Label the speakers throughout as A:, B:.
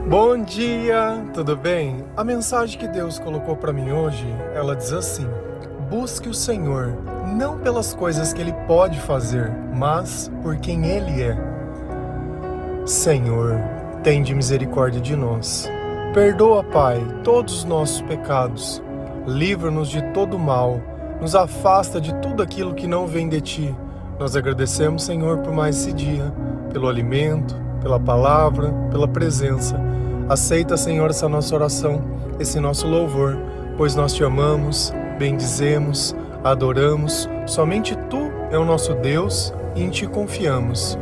A: Bom dia, tudo bem? A mensagem que Deus colocou para mim hoje, ela diz assim: busque o Senhor, não pelas coisas que Ele pode fazer, mas por quem Ele é. Senhor, tende misericórdia de nós. Perdoa, Pai, todos os nossos pecados. Livra-nos de todo mal. Nos afasta de tudo aquilo que não vem de Ti. Nós agradecemos, Senhor, por mais esse dia, pelo alimento, pela palavra, pela presença. Aceita, Senhor, essa nossa oração, esse nosso louvor, pois nós Te amamos, bendizemos, adoramos. Somente Tu é o nosso Deus e em Ti confiamos.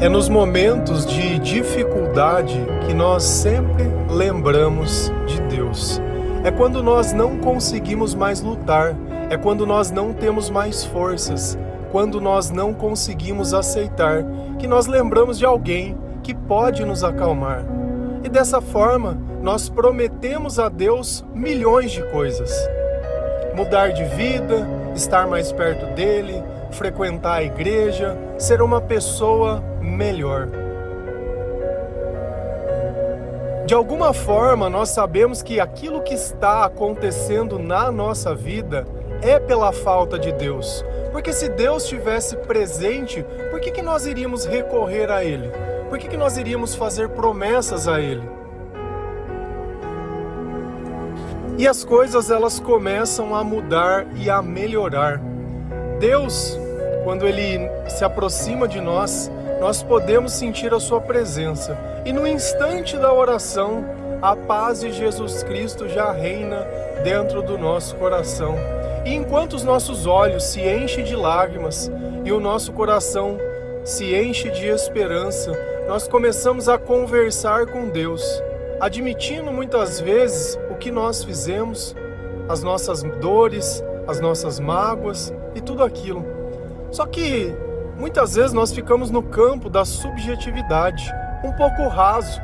A: É nos momentos de dificuldade que nós sempre lembramos de Deus. É quando nós não conseguimos mais lutar, é quando nós não temos mais forças, quando nós não conseguimos aceitar, que nós lembramos de alguém que pode nos acalmar. E dessa forma, nós prometemos a Deus milhões de coisas. Mudar de vida, estar mais perto dEle, frequentar a igreja, ser uma pessoa melhor. De alguma forma, nós sabemos que aquilo que está acontecendo na nossa vida é pela falta de Deus. Porque se Deus estivesse presente, por que nós iríamos recorrer a Ele? Por que nós iríamos fazer promessas a Ele? E as coisas, elas começam a mudar e a melhorar. Deus, quando Ele se aproxima de nós, nós podemos sentir a Sua presença. E no instante da oração, a paz de Jesus Cristo já reina dentro do nosso coração. E enquanto os nossos olhos se enchem de lágrimas e o nosso coração se enche de esperança, nós começamos a conversar com Deus, admitindo muitas vezes o que nós fizemos, as nossas dores, as nossas mágoas e tudo aquilo. Só que muitas vezes nós ficamos no campo da subjetividade, um pouco raso,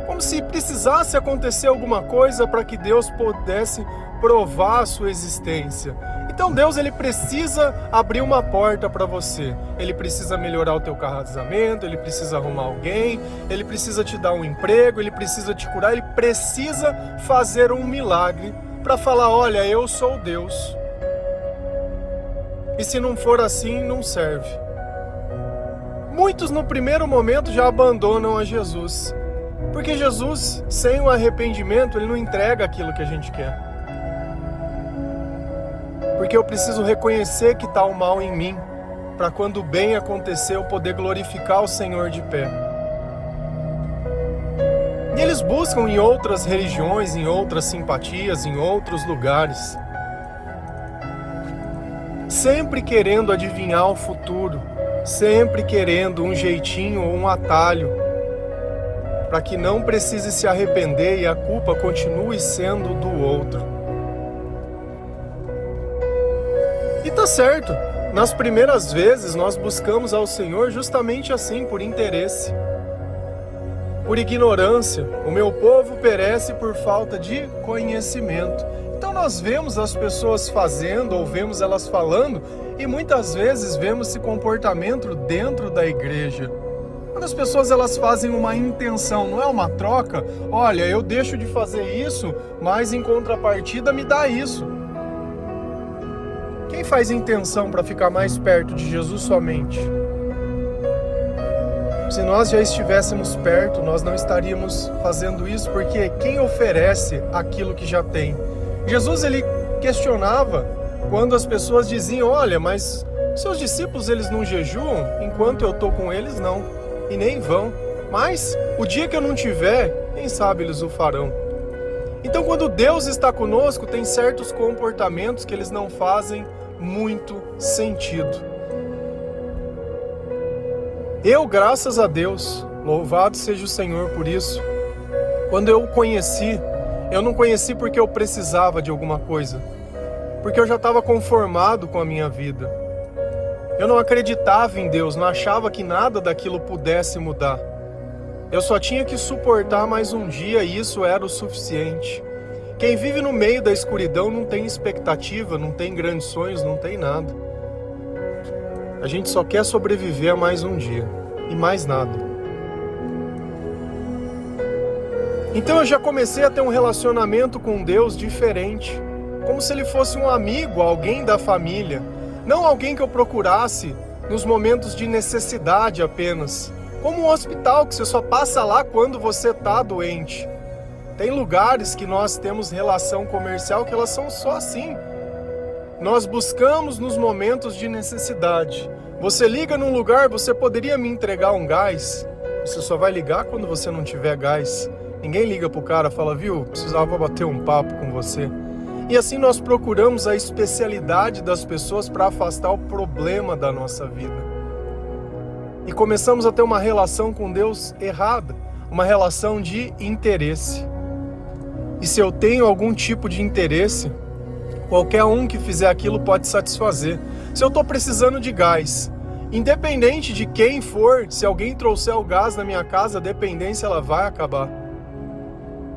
A: como se precisasse acontecer alguma coisa para que Deus pudesse provar a sua existência. Então Deus, Ele precisa abrir uma porta para você. Ele precisa melhorar o teu casamento, Ele precisa arrumar alguém, Ele precisa te dar um emprego, Ele precisa te curar, Ele precisa fazer um milagre para falar: olha, eu sou Deus. E se não for assim, não serve. Muitos no primeiro momento já abandonam a Jesus. Porque Jesus, sem o arrependimento, Ele não entrega aquilo que a gente quer. Porque eu preciso reconhecer que está o mal em mim, para quando o bem acontecer, eu poder glorificar o Senhor de pé. E eles buscam em outras religiões, em outras simpatias, em outros lugares, sempre querendo adivinhar o futuro, sempre querendo um jeitinho ou um atalho, para que não precise se arrepender e a culpa continue sendo do outro. E tá certo, nas primeiras vezes nós buscamos ao Senhor justamente assim, por interesse, por ignorância. O meu povo perece por falta de conhecimento. Então nós vemos as pessoas fazendo, ou vemos elas falando, e muitas vezes vemos esse comportamento dentro da igreja. Quando as pessoas elas fazem uma intenção, não é uma troca, olha, eu deixo de fazer isso, mas em contrapartida me dá isso. Quem faz intenção para ficar mais perto de Jesus somente? Se nós já estivéssemos perto, nós não estaríamos fazendo isso, porque quem oferece aquilo que já tem? Jesus, Ele questionava quando as pessoas diziam: olha, mas seus discípulos eles não jejuam, enquanto eu estou com eles não, e nem vão. Mas o dia que eu não tiver, quem sabe eles o farão. Então quando Deus está conosco, tem certos comportamentos que eles não fazem muito sentido. Eu, graças a Deus, louvado seja o Senhor por isso, quando eu o conheci, eu não conheci porque eu precisava de alguma coisa, porque eu já estava conformado com a minha vida. Eu não acreditava em Deus, não achava que nada daquilo pudesse mudar. Eu só tinha que suportar mais um dia e isso era o suficiente. Quem vive no meio da escuridão não tem expectativa, não tem grandes sonhos, não tem nada. A gente só quer sobreviver a mais um dia. e mais nada. Então eu já comecei a ter um relacionamento com Deus diferente, como se Ele fosse um amigo, alguém da família, não alguém que eu procurasse nos momentos de necessidade apenas, como um hospital que você só passa lá quando você está doente. Tem lugares que nós temos relação comercial que elas são só assim. Nós buscamos nos momentos de necessidade. Você liga num lugar, você poderia me entregar um gás? Você só vai ligar quando você não tiver gás. Ninguém liga pro cara e fala, viu, precisava bater um papo com você. E assim nós procuramos a especialidade das pessoas para afastar o problema da nossa vida. E começamos a ter uma relação com Deus errada, uma relação de interesse. E se eu tenho algum tipo de interesse, qualquer um que fizer aquilo pode satisfazer. Se eu estou precisando de gás, independente de quem for, se alguém trouxer o gás na minha casa, a dependência ela vai acabar.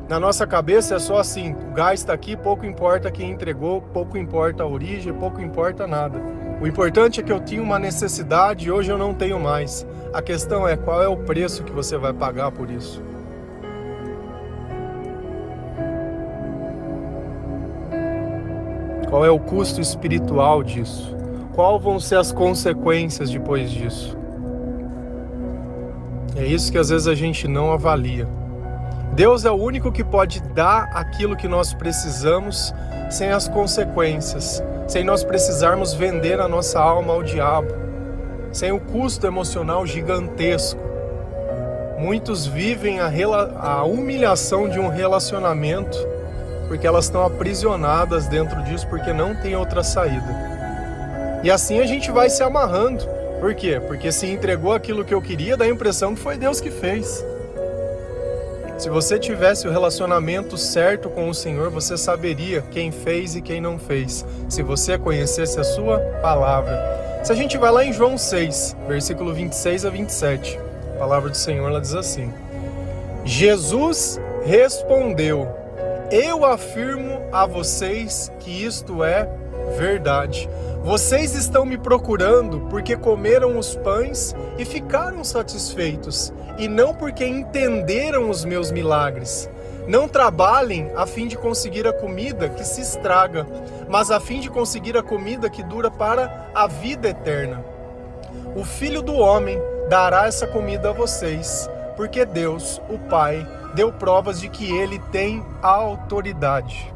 A: Na nossa cabeça é só assim, o gás está aqui, pouco importa quem entregou, pouco importa a origem, pouco importa nada. O importante é que eu tinha uma necessidade e hoje eu não tenho mais. A questão é qual é o preço que você vai pagar por isso. Qual é o custo espiritual disso? Quais vão ser as consequências depois disso? É isso que às vezes a gente não avalia. Deus é o único que pode dar aquilo que nós precisamos sem as consequências, sem nós precisarmos vender a nossa alma ao diabo, sem o custo emocional gigantesco. Muitos vivem a humilhação de um relacionamento porque elas estão aprisionadas dentro disso, porque não tem outra saída. E assim a gente vai se amarrando. Por quê? Porque se entregou aquilo que eu queria, dá a impressão que foi Deus que fez. Se você tivesse o relacionamento certo com o Senhor, você saberia quem fez e quem não fez, se você conhecesse a sua palavra. Se a gente vai lá em João 6, versículo 26 a 27, a palavra do Senhor ela diz assim: Jesus respondeu: eu afirmo a vocês que isto é verdade. Vocês estão me procurando porque comeram os pães e ficaram satisfeitos, e não porque entenderam os meus milagres. Não trabalhem a fim de conseguir a comida que se estraga, mas a fim de conseguir a comida que dura para a vida eterna. O Filho do Homem dará essa comida a vocês, porque Deus, o Pai, deu provas de que Ele tem autoridade.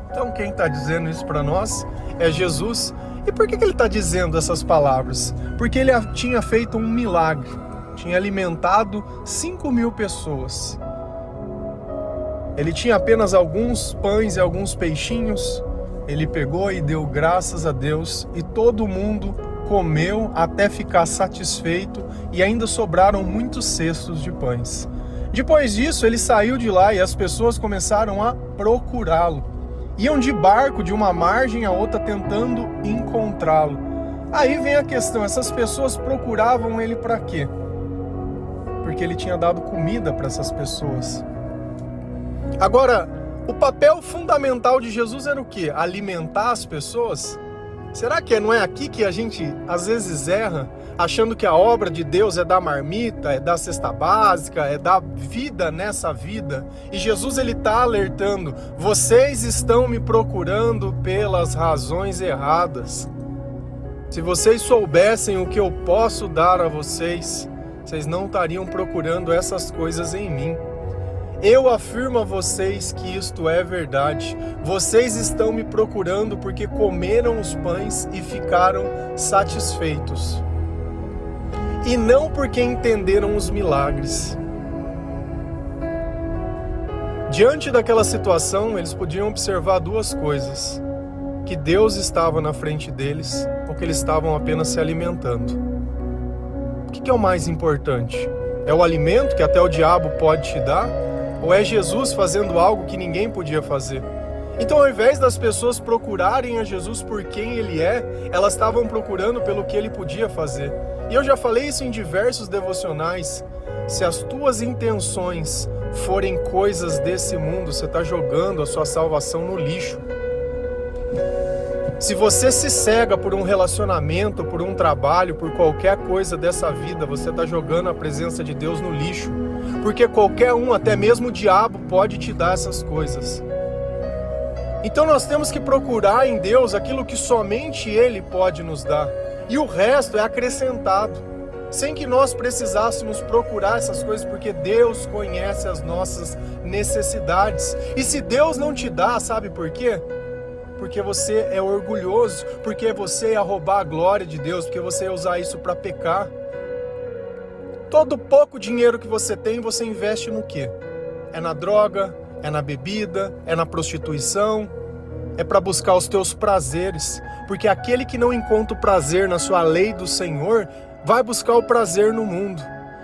A: Então quem está dizendo isso para nós é Jesus. E por que Ele está dizendo essas palavras? Porque Ele tinha feito um milagre, tinha alimentado 5.000 pessoas. Ele tinha apenas alguns pães e alguns peixinhos. Ele pegou e deu graças a Deus e todo mundo comeu até ficar satisfeito e ainda sobraram muitos cestos de pães. Depois disso, ele saiu de lá e as pessoas começaram a procurá-lo. Iam de barco de uma margem a outra tentando encontrá-lo. Aí vem a questão, essas pessoas procuravam ele para quê? Porque ele tinha dado comida para essas pessoas. Agora, o papel fundamental de Jesus era o quê? Alimentar as pessoas? Será que não é aqui que a gente às vezes erra, achando que a obra de Deus é dar marmita, é dar cesta básica, é dar vida nessa vida? E Jesus ele está alertando, vocês estão me procurando pelas razões erradas. Se vocês soubessem o que eu posso dar a vocês, vocês não estariam procurando essas coisas em mim. Eu afirmo a vocês que isto é verdade. Vocês estão me procurando porque comeram os pães e ficaram satisfeitos. E não porque entenderam os milagres. Diante daquela situação, eles podiam observar duas coisas: que Deus estava na frente deles ou que eles estavam apenas se alimentando. O que é o mais importante? É o alimento que até o diabo pode te dar? Ou é Jesus fazendo algo que ninguém podia fazer? Então, ao invés das pessoas procurarem a Jesus por quem Ele é, elas estavam procurando pelo que Ele podia fazer. E eu já falei isso em diversos devocionais. Se as tuas intenções forem coisas desse mundo, você está jogando a sua salvação no lixo. Se você se cega por um relacionamento, por um trabalho, por qualquer coisa dessa vida, você está jogando a presença de Deus no lixo. Porque qualquer um, até mesmo o diabo, pode te dar essas coisas. Então nós temos que procurar em Deus aquilo que somente Ele pode nos dar. E o resto é acrescentado. Sem que nós precisássemos procurar essas coisas, porque Deus conhece as nossas necessidades. E se Deus não te dá, sabe por quê? Porque você é orgulhoso, porque você ia roubar a glória de Deus, porque você ia usar isso para pecar. Todo pouco dinheiro que você tem, você investe no quê? É na droga, é na bebida, é na prostituição, é para buscar os teus prazeres. Porque aquele que não encontra o prazer na sua lei do Senhor, vai buscar o prazer no mundo.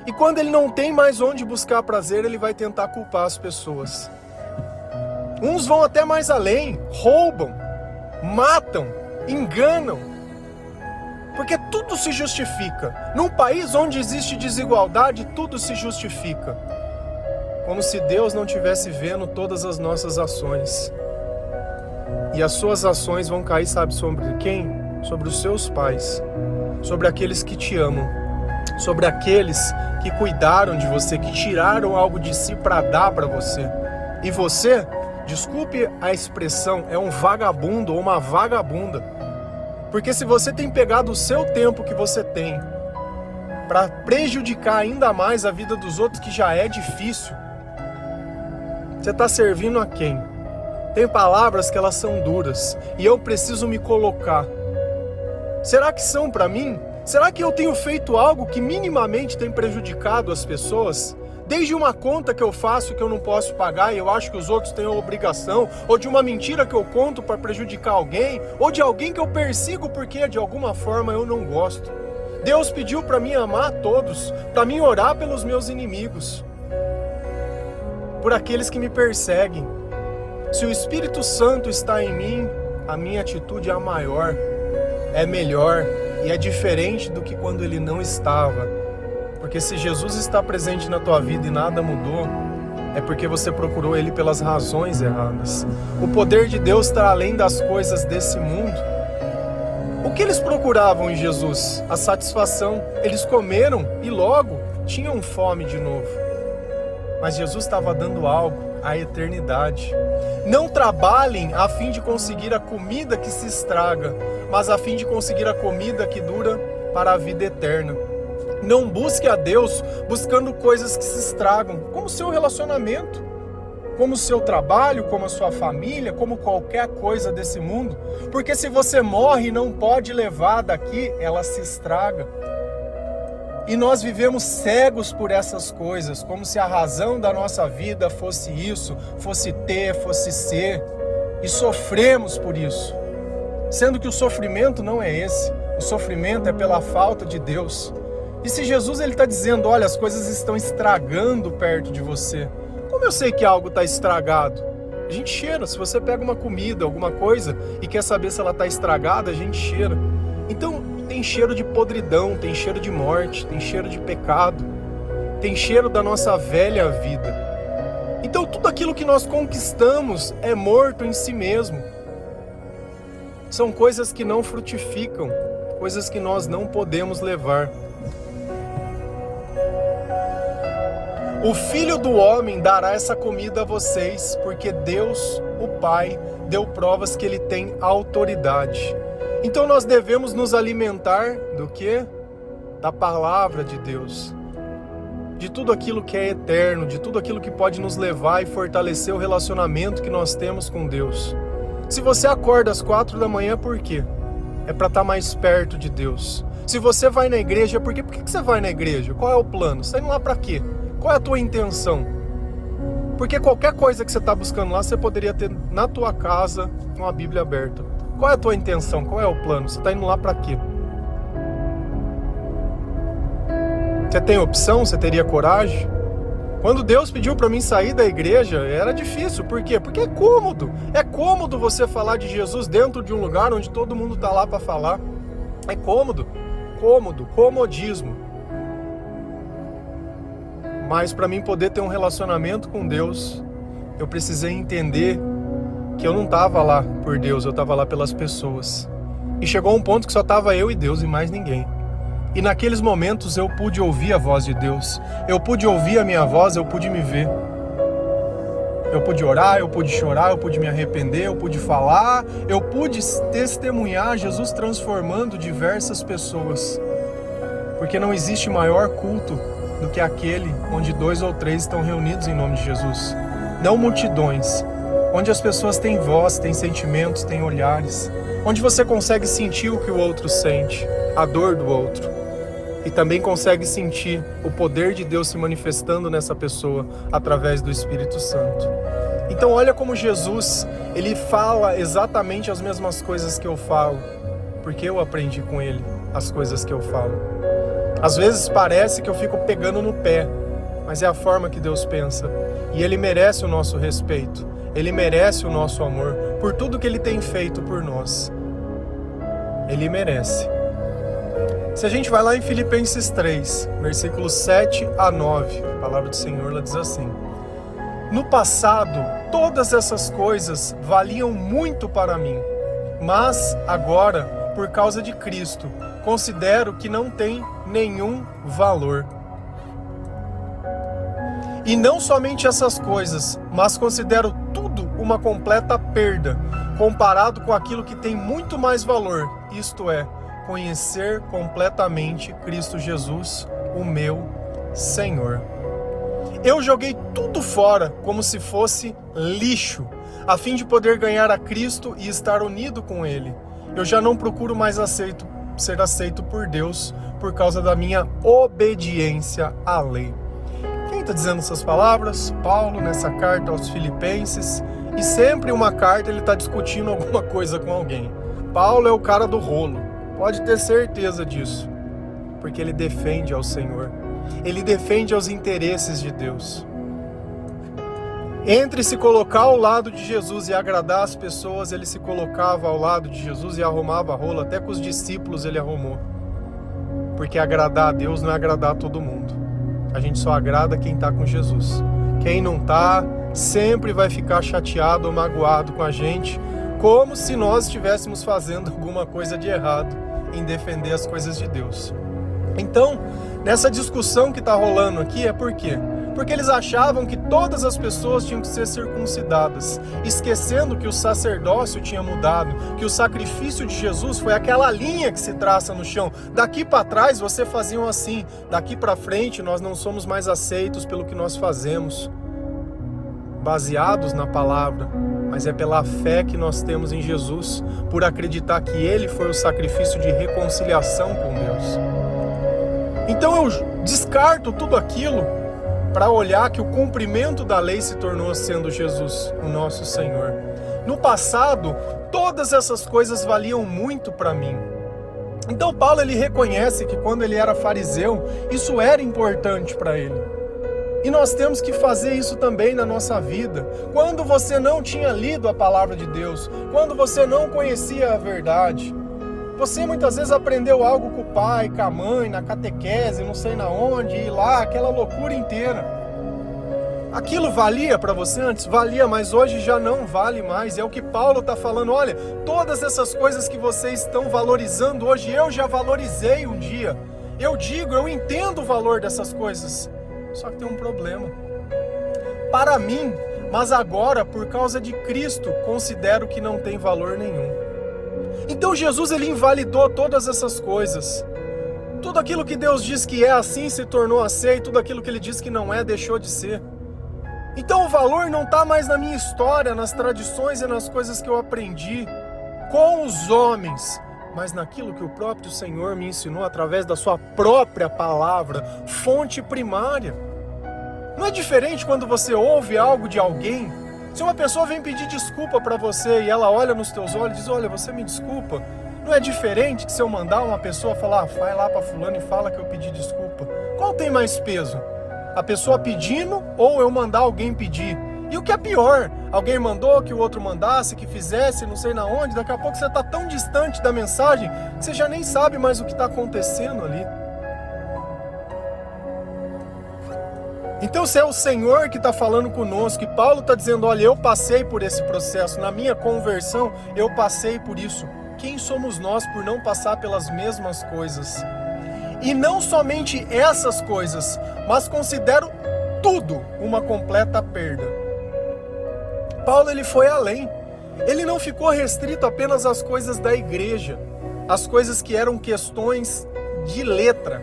A: E quando ele não tem mais onde buscar prazer, ele vai tentar culpar as pessoas. Uns vão até mais além, roubam, matam, enganam, porque tudo se justifica. Num país onde existe desigualdade, tudo se justifica. Como se Deus não estivesse vendo todas as nossas ações. E as suas ações vão cair, sabe sobre quem? Sobre os seus pais, sobre aqueles que te amam, sobre aqueles que cuidaram de você, que tiraram algo de si para dar para você. E você, desculpe a expressão, é um vagabundo ou uma vagabunda. Porque se você tem pegado o seu tempo que você tem para prejudicar ainda mais a vida dos outros, que já é difícil, você está servindo a quem? Tem palavras que elas são duras e eu preciso me colocar. Será que são para mim? Será que eu tenho feito algo que minimamente tem prejudicado as pessoas? Desde uma conta que eu faço que eu não posso pagar e eu acho que os outros têm a obrigação, ou de uma mentira que eu conto para prejudicar alguém, ou de alguém que eu persigo porque de alguma forma eu não gosto. Deus pediu para mim amar a todos, para mim orar pelos meus inimigos, por aqueles que me perseguem. Se o Espírito Santo está em mim, a minha atitude é a maior, é melhor e é diferente do que quando ele não estava. Porque se Jesus está presente na tua vida e nada mudou, é porque você procurou Ele pelas razões erradas. O poder de Deus está além das coisas desse mundo. O que eles procuravam em Jesus? A satisfação. Eles comeram e logo tinham fome de novo. Mas Jesus estava dando algo, a eternidade. Não trabalhem a fim de conseguir a comida que se estraga, mas a fim de conseguir a comida que dura para a vida eterna. Não busque a Deus buscando coisas que se estragam, como o seu relacionamento, como o seu trabalho, como a sua família, como qualquer coisa desse mundo. Porque se você morre e não pode levar daqui, ela se estraga. E nós vivemos cegos por essas coisas, como se a razão da nossa vida fosse isso, fosse ter, fosse ser. E sofremos por isso. Sendo que o sofrimento não é esse. O sofrimento é pela falta de Deus. E se Jesus está dizendo, olha, as coisas estão estragando perto de você. Como eu sei que algo está estragado? A gente cheira. Se você pega uma comida, alguma coisa, e quer saber se ela está estragada, a gente cheira. Então, tem cheiro de podridão, tem cheiro de morte, tem cheiro de pecado, tem cheiro da nossa velha vida. Então, tudo aquilo que nós conquistamos é morto em si mesmo. São coisas que não frutificam, coisas que nós não podemos levar. O Filho do Homem dará essa comida a vocês, porque Deus, o Pai, deu provas que Ele tem autoridade. Então nós devemos nos alimentar do quê? Da palavra de Deus. De tudo aquilo que é eterno, de tudo aquilo que pode nos levar e fortalecer o relacionamento que nós temos com Deus. Se você acorda às 4 da manhã, por quê? É para estar mais perto de Deus. Se você vai na igreja, por quê? Por que você vai na igreja? Qual é o plano? Você está indo lá para quê? Qual é a tua intenção? Porque qualquer coisa que você está buscando lá, você poderia ter na tua casa com a Bíblia aberta. Qual é a tua intenção? Qual é o plano? Você está indo lá para quê? Você tem opção? Você teria coragem? Quando Deus pediu para mim sair da igreja, era difícil. Por quê? Porque é cômodo. É cômodo você falar de Jesus dentro de um lugar onde todo mundo está lá para falar. É cômodo. Cômodo. Comodismo. Mas para mim poder ter um relacionamento com Deus, eu precisei entender que eu não estava lá por Deus, eu estava lá pelas pessoas. E chegou um ponto que só estava eu e Deus e mais ninguém. E naqueles momentos eu pude ouvir a voz de Deus, eu pude ouvir a minha voz, eu pude me ver. Eu pude orar, eu pude chorar, eu pude me arrepender, eu pude falar, eu pude testemunhar Jesus transformando diversas pessoas. Porque não existe maior culto do que aquele onde 2 ou 3 estão reunidos em nome de Jesus. Não multidões, onde as pessoas têm voz, têm sentimentos, têm olhares, onde você consegue sentir o que o outro sente, a dor do outro. E também consegue sentir o poder de Deus se manifestando nessa pessoa através do Espírito Santo. Então olha como Jesus, ele fala exatamente as mesmas coisas que eu falo, porque eu aprendi com ele as coisas que eu falo. Às vezes parece que eu fico pegando no pé, mas é a forma que Deus pensa. E ele merece o nosso respeito, ele merece o nosso amor, por tudo que ele tem feito por nós. Ele merece. Se a gente vai lá em Filipenses 3, versículos 7 a 9, a palavra do Senhor ela diz assim: no passado, todas essas coisas valiam muito para mim, mas agora, por causa de Cristo, considero que não tem nenhum valor. E não somente essas coisas, mas considero tudo uma completa perda, comparado com aquilo que tem muito mais valor, isto é, conhecer completamente Cristo Jesus, o meu Senhor. Eu joguei tudo fora como se fosse lixo, a fim de poder ganhar a Cristo e estar unido com Ele. Eu já não procuro mais ser aceito por Deus por causa da minha obediência à lei. Quem está dizendo essas palavras? Paulo, nessa carta aos Filipenses. E sempre uma carta ele está discutindo alguma coisa com alguém. Paulo é o cara do rolo. Pode ter certeza disso, porque ele defende ao Senhor, ele defende aos interesses de Deus. Entre se colocar ao lado de Jesus e agradar as pessoas, ele se colocava ao lado de Jesus e arrumava rolo, até com os discípulos ele arrumou. Porque agradar a Deus não é agradar a todo mundo. A gente só agrada quem está com Jesus. Quem não está, sempre vai ficar chateado ou magoado com a gente, como se nós estivéssemos fazendo alguma coisa de errado em defender as coisas de Deus. Então, nessa discussão que está rolando aqui, é por quê? Porque eles achavam que todas as pessoas tinham que ser circuncidadas, esquecendo que o sacerdócio tinha mudado, que o sacrifício de Jesus foi aquela linha que se traça no chão. Daqui para trás você faziam assim, daqui para frente nós não somos mais aceitos pelo que nós fazemos, baseados na palavra, mas é pela fé que nós temos em Jesus, por acreditar que Ele foi o sacrifício de reconciliação com Deus. Então eu descarto tudo aquilo para olhar que o cumprimento da lei se tornou sendo Jesus, o nosso Senhor. No passado, todas essas coisas valiam muito para mim. Então Paulo ele reconhece que quando ele era fariseu, isso era importante para ele. E nós temos que fazer isso também na nossa vida. Quando você não tinha lido a palavra de Deus, quando você não conhecia a verdade, você muitas vezes aprendeu algo com o pai, com a mãe, na catequese, não sei na onde, e lá, aquela loucura inteira. Aquilo valia para você antes? Valia, mas hoje já não vale mais. É o que Paulo está falando. Olha, todas essas coisas que vocês estão valorizando hoje, eu já valorizei um dia. Eu entendo o valor dessas coisas. Só que tem um problema. Para mim, mas agora, por causa de Cristo, considero que não tem valor nenhum. Então Jesus ele invalidou todas essas coisas. Tudo aquilo que Deus diz que é assim se tornou aceito, tudo aquilo que Ele diz que não é, deixou de ser. Então o valor não está mais na minha história, nas tradições e nas coisas que eu aprendi com os homens, mas naquilo que o próprio Senhor me ensinou através da sua própria palavra, fonte primária. Não é diferente quando você ouve algo de alguém? Se uma pessoa vem pedir desculpa para você e ela olha nos teus olhos e diz, olha, você me desculpa, não é diferente que se eu mandar uma pessoa falar, vai lá para fulano e fala que eu pedi desculpa? Qual tem mais peso? A pessoa pedindo ou eu mandar alguém pedir? E o que é pior, alguém mandou que o outro mandasse, que fizesse, não sei na onde, daqui a pouco você está tão distante da mensagem que você já nem sabe mais o que está acontecendo ali. Então, se é o Senhor que está falando conosco, e Paulo está dizendo, olha, eu passei por esse processo, na minha conversão, eu passei por isso. Quem somos nós por não passar pelas mesmas coisas? E não somente essas coisas, mas considero tudo uma completa perda. Paulo, ele foi além. Ele não ficou restrito apenas às coisas da igreja, às coisas que eram questões de letra,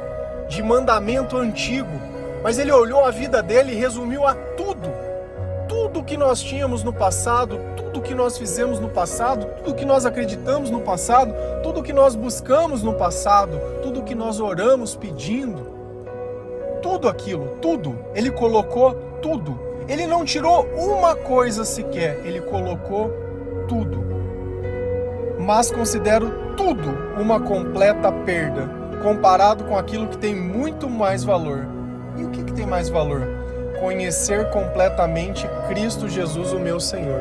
A: de mandamento antigo, mas ele olhou a vida dele e resumiu a tudo. Tudo que nós tínhamos no passado, tudo que nós fizemos no passado, tudo que nós acreditamos no passado, tudo que nós buscamos no passado, tudo que nós oramos pedindo, tudo aquilo, tudo, ele colocou tudo. Ele não tirou uma coisa sequer, ele colocou tudo. Mas considero tudo uma completa perda, comparado com aquilo que tem muito mais valor. E o que tem mais valor? Conhecer completamente Cristo Jesus, o meu Senhor.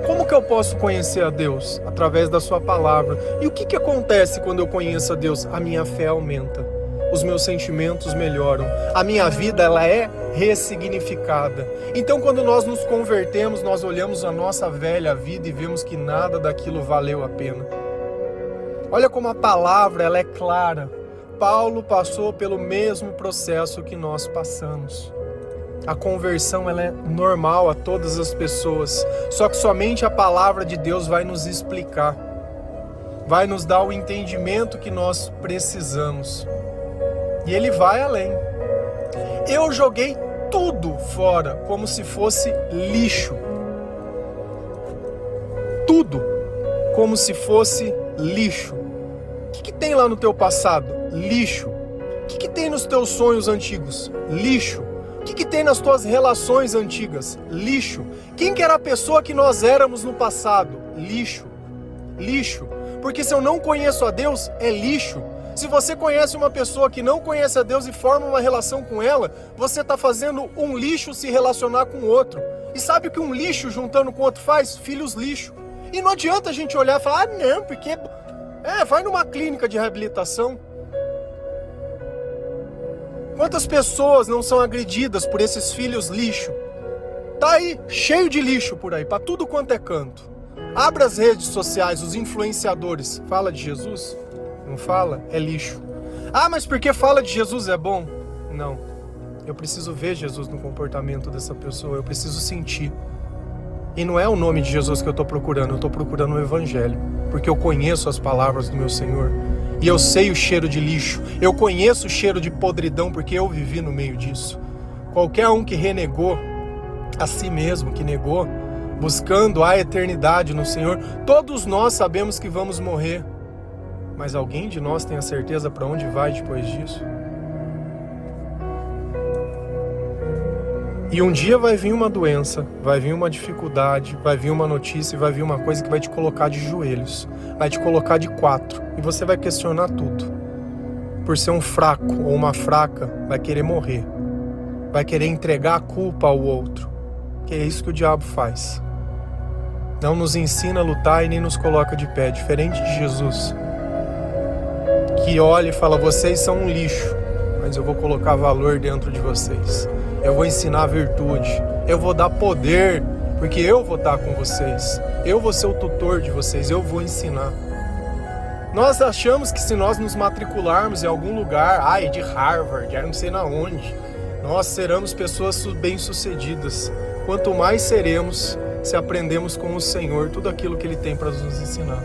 A: Como que eu posso conhecer a Deus? Através da sua palavra. E o que acontece quando eu conheço a Deus? A minha fé aumenta, os meus sentimentos melhoram, a minha vida ela é ressignificada. Então, quando nós nos convertemos, nós olhamos a nossa velha vida e vemos que nada daquilo valeu a pena. Olha como a palavra ela é clara. Paulo passou pelo mesmo processo que nós passamos. A conversão ela é normal a todas as pessoas, só que somente a palavra de Deus vai nos explicar, vai nos dar o entendimento que nós precisamos. E ele vai além. Eu joguei tudo fora, como se fosse lixo. Tudo, como se fosse lixo. O que tem lá no teu passado? Lixo. O que tem nos teus sonhos antigos? Lixo. O que tem nas tuas relações antigas? Lixo. Quem que era a pessoa que nós éramos no passado? Lixo. Lixo. Porque se eu não conheço a Deus, é lixo. Se você conhece uma pessoa que não conhece a Deus e forma uma relação com ela, você está fazendo um lixo se relacionar com o outro. E sabe o que um lixo juntando com o outro faz? Filhos lixo. E não adianta a gente olhar e falar, ah não, porque... vai numa clínica de reabilitação. Quantas pessoas não são agredidas por esses filhos lixo? Tá aí, cheio de lixo por aí, para tudo quanto é canto. Abra as redes sociais, os influenciadores. Fala de Jesus? Não fala? É lixo. Ah, mas porque fala de Jesus é bom? Não. Eu preciso ver Jesus no comportamento dessa pessoa, eu preciso sentir. E não é o nome de Jesus que eu estou procurando, eu estou procurando o Evangelho. Porque eu conheço as palavras do meu Senhor. E eu sei o cheiro de lixo. Eu conheço o cheiro de podridão porque eu vivi no meio disso. Qualquer um que renegou a si mesmo, que negou, buscando a eternidade no Senhor, todos nós sabemos que vamos morrer. Mas alguém de nós tem a certeza para onde vai depois disso? E um dia vai vir uma doença, vai vir uma dificuldade, vai vir uma notícia, vai vir uma coisa que vai te colocar de joelhos, vai te colocar de quatro, e você vai questionar tudo. Por ser um fraco ou uma fraca, vai querer morrer, vai querer entregar a culpa ao outro, que é isso que o diabo faz. Não nos ensina a lutar e nem nos coloca de pé, diferente de Jesus, que olha e fala, vocês são um lixo, mas eu vou colocar valor dentro de vocês. Eu vou ensinar virtude, eu vou dar poder, porque eu vou estar com vocês. Eu vou ser o tutor de vocês, eu vou ensinar. Nós achamos que se nós nos matricularmos em algum lugar, de Harvard, não sei na onde, nós seremos pessoas bem-sucedidas. Quanto mais seremos se aprendemos com o Senhor tudo aquilo que Ele tem para nos ensinar.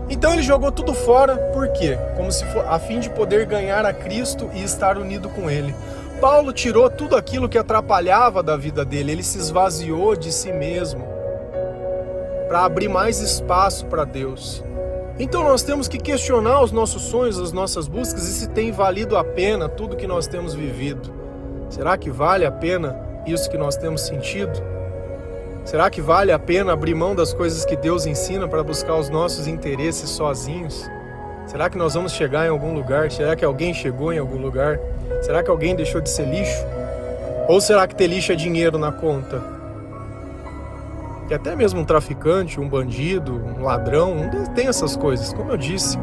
A: Então ele jogou tudo fora, por quê? Como se for a fim de poder ganhar a Cristo e estar unido com Ele. Paulo tirou tudo aquilo que atrapalhava da vida dele, ele se esvaziou de si mesmo para abrir mais espaço para Deus. Então nós temos que questionar os nossos sonhos, as nossas buscas e se tem valido a pena tudo que nós temos vivido. Será que vale a pena isso que nós temos sentido? Será que vale a pena abrir mão das coisas que Deus ensina para buscar os nossos interesses sozinhos? Será que nós vamos chegar em algum lugar? Será que alguém chegou em algum lugar? Será que alguém deixou de ser lixo? Ou será que ter lixo é dinheiro na conta? Que até mesmo um traficante, um bandido, um ladrão, tem essas coisas. Como eu disse,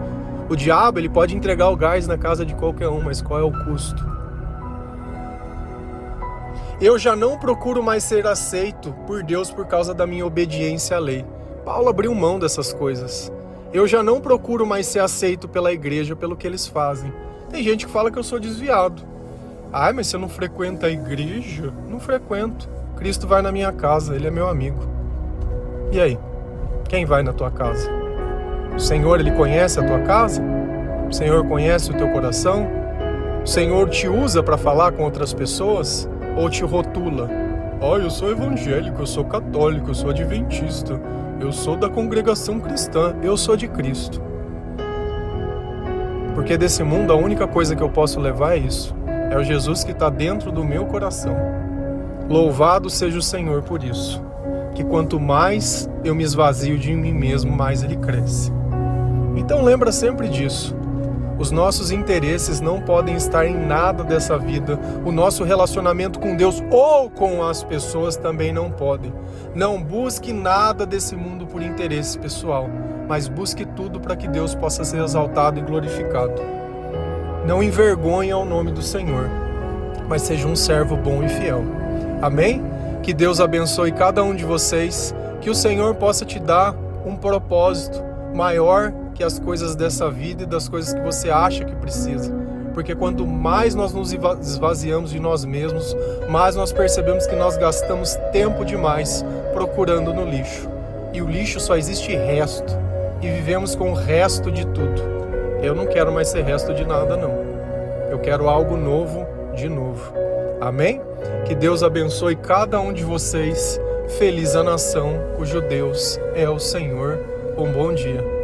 A: O diabo, ele pode entregar o gás na casa de qualquer um, mas qual é o custo? Eu já não procuro mais ser aceito por Deus por causa da minha obediência à lei. Paulo abriu mão dessas coisas. Eu já não procuro mais ser aceito pela igreja pelo que eles fazem. Tem gente que fala que eu sou desviado. Ai, mas você não frequenta a igreja? Não frequento. Cristo vai na minha casa, Ele é meu amigo. E aí? Quem vai na tua casa? O Senhor, Ele conhece a tua casa? O Senhor conhece o teu coração? O Senhor te usa para falar com outras pessoas? Ou te rotula? Eu sou evangélico, eu sou católico, eu sou adventista, eu sou da congregação cristã, eu sou de Cristo. Porque desse mundo a única coisa que eu posso levar é isso. É o Jesus que está dentro do meu coração. Louvado seja o Senhor por isso. Que quanto mais eu me esvazio de mim mesmo, mais Ele cresce. Então lembra sempre disso. Os nossos interesses não podem estar em nada dessa vida. O nosso relacionamento com Deus ou com as pessoas também não podem. Não busque nada desse mundo por interesse pessoal, mas busque tudo para que Deus possa ser exaltado e glorificado. Não envergonhe o nome do Senhor, mas seja um servo bom e fiel. Amém? Que Deus abençoe cada um de vocês, que o Senhor possa te dar um propósito maior que as coisas dessa vida e das coisas que você acha que precisa. Porque quanto mais nós nos esvaziamos de nós mesmos, mais nós percebemos que nós gastamos tempo demais procurando no lixo. E o lixo só existe resto. E vivemos com o resto de tudo. Eu não quero mais ser resto de nada, não. Eu quero algo novo de novo. Amém? Que Deus abençoe cada um de vocês. Feliz a nação cujo Deus é o Senhor. Um bom dia.